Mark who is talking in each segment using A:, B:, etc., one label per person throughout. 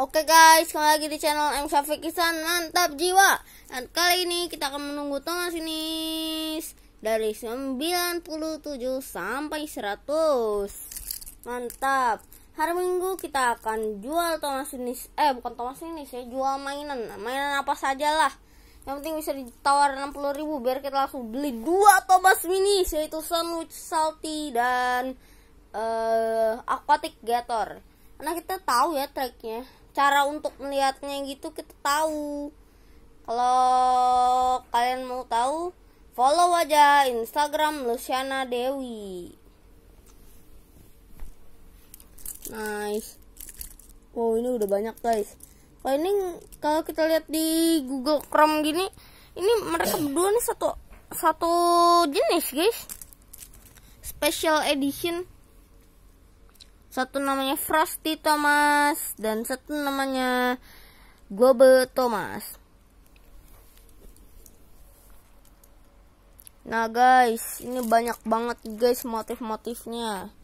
A: Oke guys, kembali lagi di channel M Syafikisan Mantap Jiwa. Dan kali ini kita akan menunggu Thomas Finis dari 97 sampai 100. Mantap. Hari Minggu kita akan jual Thomas Finis. Bukan Thomas Finis ya, jual mainan apa saja lah. Yang penting bisa ditawar 60.000 biar kita langsung beli 2 Thomas Finis, yaitu Sandwich Salty dan Aquatic Gator. Karena kita tahu ya treknya, cara untuk melihatnya gitu kita tahu. Kalau kalian mau tahu, follow aja Instagram Luciana Dewi. Nice. Wow, ini udah banyak guys. Kalau kita lihat di Google Chrome gini, ini mereka berdua nih satu jenis guys. Special edition. Satu namanya Frosty Thomas dan satu namanya Gobe Thomas. Nah guys, ini banyak banget guys motif-motifnya.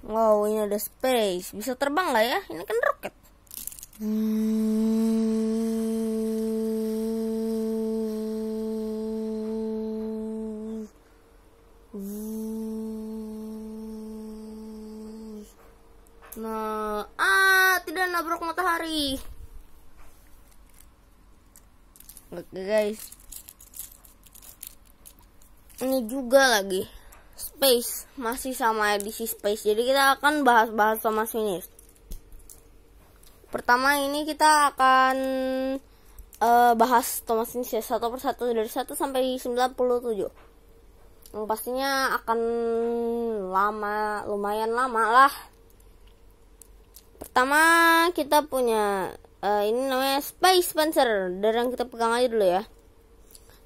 A: Wow, ini ada space, bisa terbang lah ya. Ini kan roket. Nah, tidak nabrak matahari. Oke guys, ini juga lagi space, masih sama edisi space. Jadi kita akan bahas Thomas Finis. Pertama ini kita akan bahas Thomas Finis ya, satu persatu dari 1 sampai 97. Yang pastinya akan lumayan lama lah. Pertama kita punya ini namanya Space Spencer. Dari yang kita pegang aja dulu ya.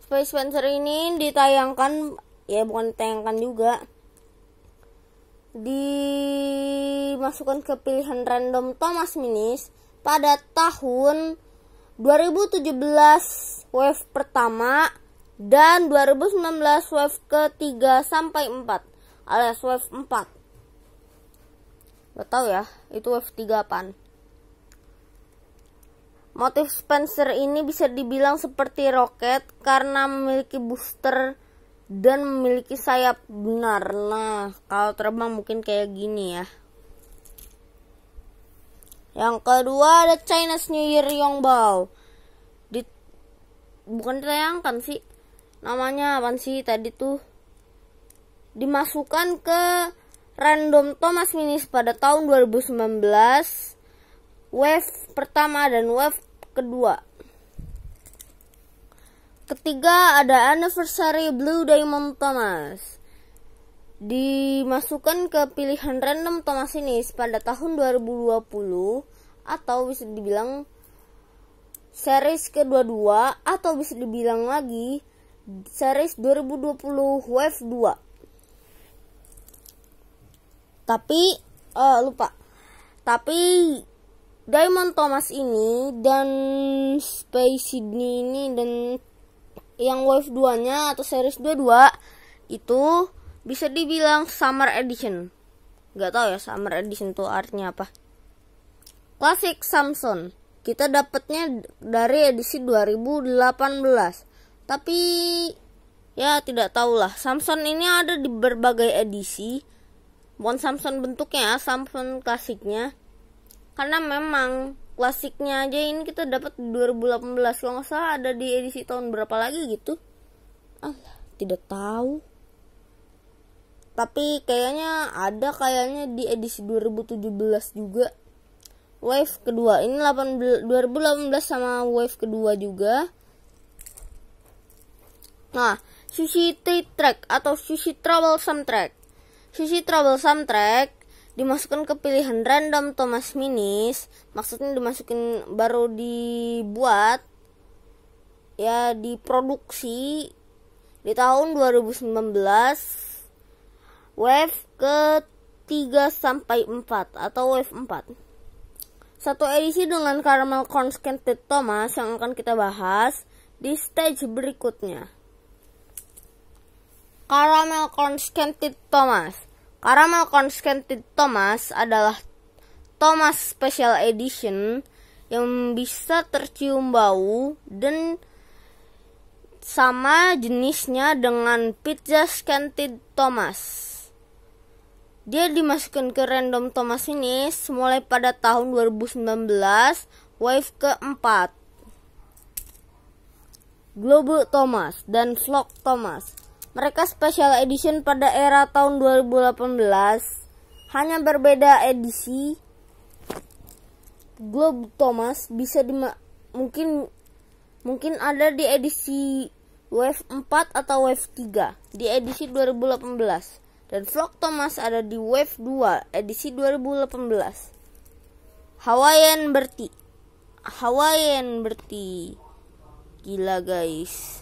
A: Space Spencer ini ditayangkan, ya bukan ditayangkan juga, dimasukkan ke pilihan random Thomas Finis pada tahun 2017 wave pertama dan 2019 wave ke-3 sampai 4 alias wave 4. Gak tahu ya, itu wave 3 apaan. Motif Spencer ini bisa dibilang seperti roket karena memiliki booster dan memiliki sayap benar. Nah, kalau terbang mungkin kayak gini ya. Yang kedua ada Chinese New Year Yongbao. Bukan ditayangkan sih. Namanya apaan sih tadi tuh? Dimasukkan ke random Thomas Finis pada tahun 2019 wave pertama dan wave kedua. Ketiga ada Anniversary Blue Diamond Thomas, dimasukkan ke pilihan random Thomas Finis pada tahun 2020 atau bisa dibilang series ke-22 atau bisa dibilang lagi series 2020 wave 2. Tapi Diamond Thomas ini dan Space Sydney ini dan yang wave 2 nya atau series 22 itu bisa dibilang Summer Edition. Gak tahu ya Summer Edition itu artinya apa. Classic Samson kita dapatnya dari edisi 2018. Tapi ya tidak tahulah. Samson ini ada di berbagai edisi. Bukan Samson bentuknya, Samson klasiknya. Karena memang klasiknya aja ini kita dapat di 2018. Kalau nggak salah ada di edisi tahun berapa lagi gitu. Tidak tahu. Tapi kayaknya di edisi 2017 juga. Wave kedua. Ini 2018 sama wave kedua juga. Nah, Sushi Track atau Sushi Troublesome Track. Sushi Troublesome Track dimasukkan ke pilihan random Thomas Finis. Maksudnya dimasukin, baru dibuat ya, diproduksi di tahun 2019 wave ke-3 sampai 4 atau wave 4. Satu edisi dengan Caramel Corn Scented Thomas yang akan kita bahas di stage berikutnya. Caramel Corn Scented Thomas. Caramel Corn Scented Thomas adalah Thomas Special Edition yang bisa tercium bau dan sama jenisnya dengan Pizza Scented Thomas. Dia dimasukkan ke Random Thomas ini mulai pada tahun 2019, wave keempat. Global Thomas dan Vlog Thomas. Mereka special edition pada era tahun 2018. Hanya berbeda edisi. Global Thomas bisa mungkin ada di edisi wave 4 atau wave 3 di edisi 2018. Dan Vlog Thomas ada di Wave 2 edisi 2018. Hawaiian Bertie. Gila guys.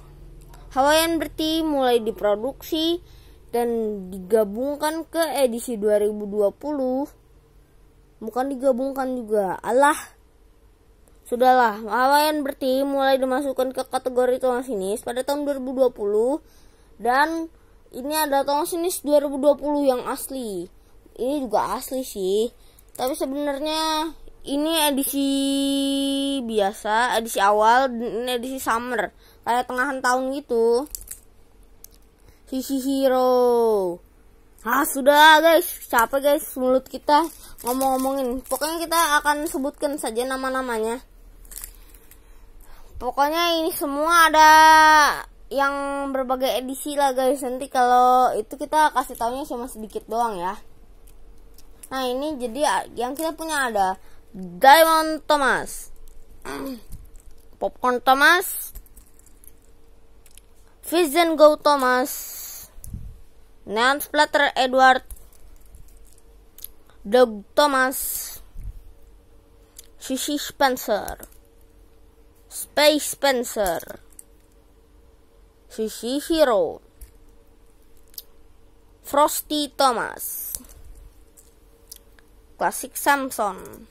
A: Hawaiian Bertie mulai diproduksi dan digabungkan ke edisi 2020. Bukan digabungkan juga. Alah. Sudahlah, Hawaiian Bertie mulai dimasukkan ke kategori Thomas Finis pada tahun 2020 dan ini ada Thomas Finis 2020 yang asli. Ini juga asli sih. Tapi sebenarnya ini edisi biasa, edisi awal, ini edisi summer. Kayak tengahan tahun gitu. Sisi Hero. Sudah guys, capek guys mulut kita ngomong-ngomongin. Pokoknya kita akan sebutkan saja nama-namanya. Pokoknya ini semua ada yang berbagai edisi lah guys. Nanti kalau itu kita kasih taunya cuma sedikit doang ya. Nah ini jadi yang kita punya ada Diamond Thomas, Popcorn Thomas, Fizz and Go Thomas, Neon Splatter Edward, Dog Thomas, Shishi Spencer, Space Spencer, Sisi Hero, Frosty Thomas, Classic Samson,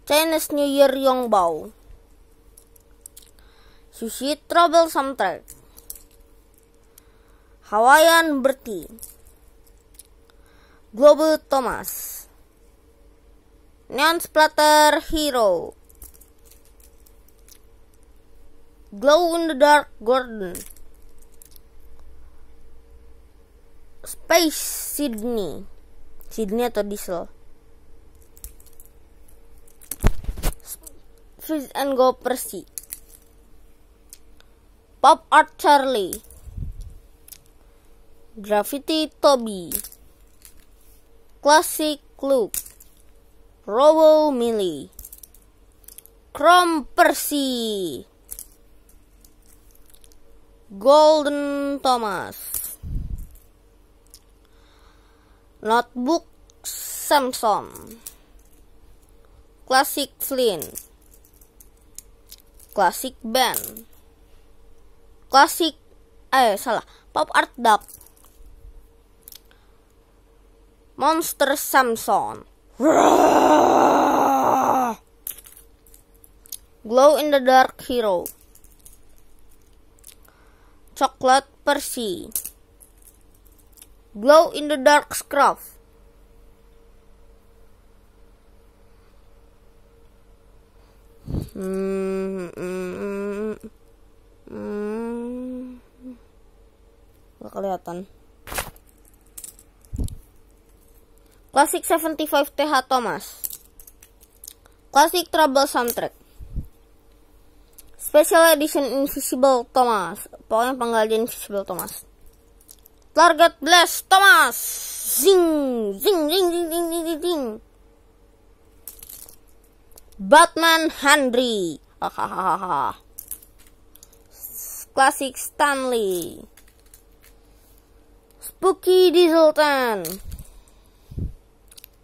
A: Chinese New Year Yongbao, Sushi Trouble Soundtrack, Hawaiian Bertie, Global Thomas, Neon Splatter Hero, Glow in the Dark Gordon, Space Sydney atau Diesel, Fizz and Go Percy, Pop Art Charlie, Graffiti Toby, Classic Luke, Robo Millie, Chrome Percy, Golden Thomas, Notebook Samson, Classic Flynn, Classic Ben, Pop Art Duck, Monster Samson, Glow in the Dark Hero, Chocolate Percy, Glow in the Dark Scruff, Gak kelihatan. Classic 75 TH Thomas, Classic Trouble Soundtrack, Special Edition Invisible Thomas. Pokoknya panggil aja Invisible Thomas. Target Blast Thomas. Zing zing zing zing zing zing zing, zing. Batman Henry. Classic Stanley, Spooky Dieselton,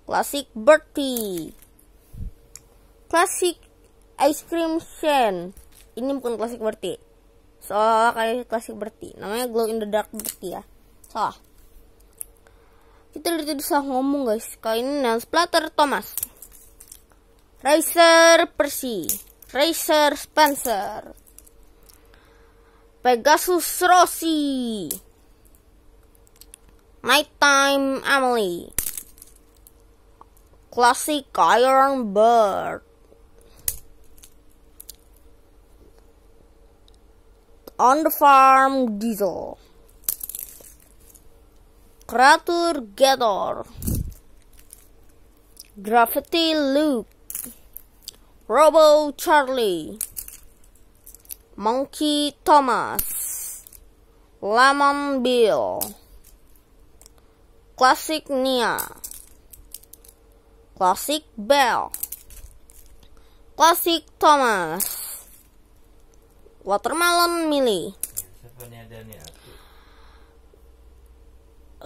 A: Classic Bertie, Classic Ice Cream Shane. Ini bukan Classic Bertie, soalnya kayak Classic Bertie, namanya Glow in the Dark Bertie ya. Salah, kita tadi salah ngomong guys. Kali ini Neon Splatter Thomas, Racer Percy, Racer Spencer, Pegasus Rossi, Nighttime Emily, Classic Iron Bird, On the Farm Diesel, Creature Gator, Gravity Luke, Robo Charlie, Monkey Thomas, Lemon Bill, Classic Nia, Classic Bell, Classic Thomas, Watermelon Millie,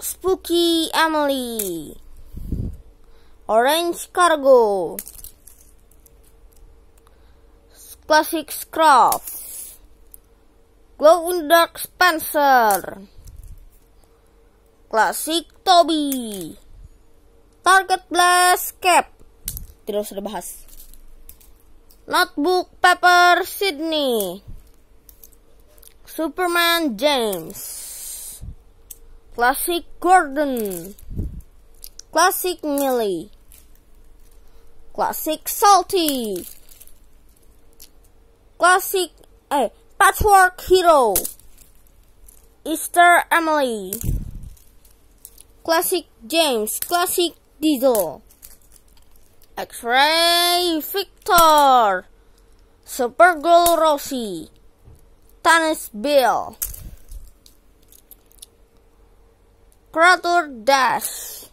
A: Spooky Emily, Orange Cargo, Classic Scruff, Glow in the Dark Spencer, Classic Toby, Target Blast Cap, tidak usah dibahas. Notebook Pepper Sydney, Superman James, Classic Gordon, Classic Millie, Classic Salty, Classic Patchwork Hero, Easter Emily, Classic James, Classic Diesel, X-Ray Victor, Supergirl Rosie, Tennis Bill, Creature Dash,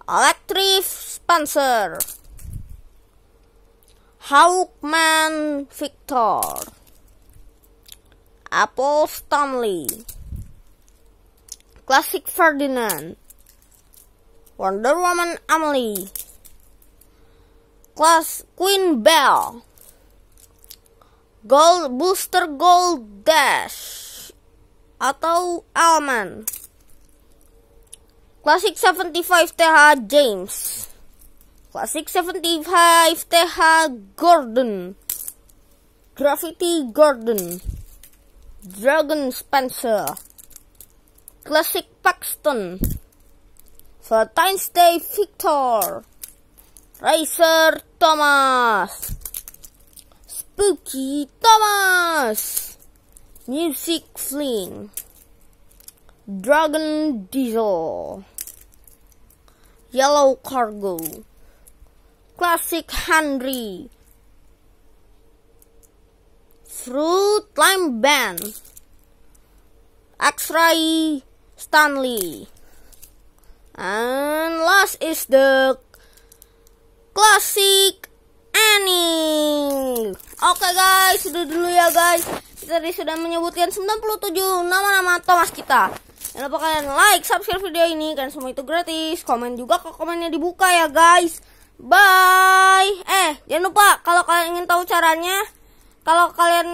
A: Electric Spencer, Hawkman Victor, Apple Stanley, Classic Ferdinand, Wonder Woman Emily, Queen Bell, Gold Booster Gold Dash atau Alman, Classic 75 TH James, Classic 75 TH Gordon, Gravity Gordon, Dragon Spencer, Classic Paxton, Valentine's Day Victor, Racer Thomas, Spooky Thomas, Music Flynn, Dragon Diesel, Yellow Cargo, Classic Henry, Fruit Lime Band, X-Ray Stanley, and last is the Classic Annie. Oke guys, sudah dulu ya guys. Kita tadi sudah menyebutkan 97 nama-nama Thomas kita. Jangan lupa kalian like, subscribe video ini, kan semua itu gratis. Komen juga kok, komennya dibuka ya guys. Bye. Jangan lupa kalau kalian ingin tahu caranya, kalau kalian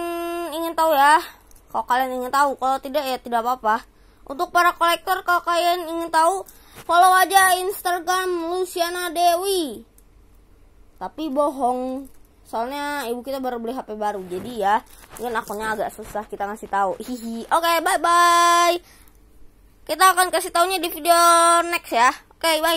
A: ingin tahu, kalau tidak ya tidak apa-apa. Untuk para kolektor, kalau kalian ingin tahu, follow aja Instagram Luciana Dewi. Tapi bohong, soalnya ibu kita baru beli HP baru, jadi ya mungkin akunnya agak susah kita ngasih tahu. Oke, bye bye. Kita akan kasih taunya di video next ya. Oke, bye.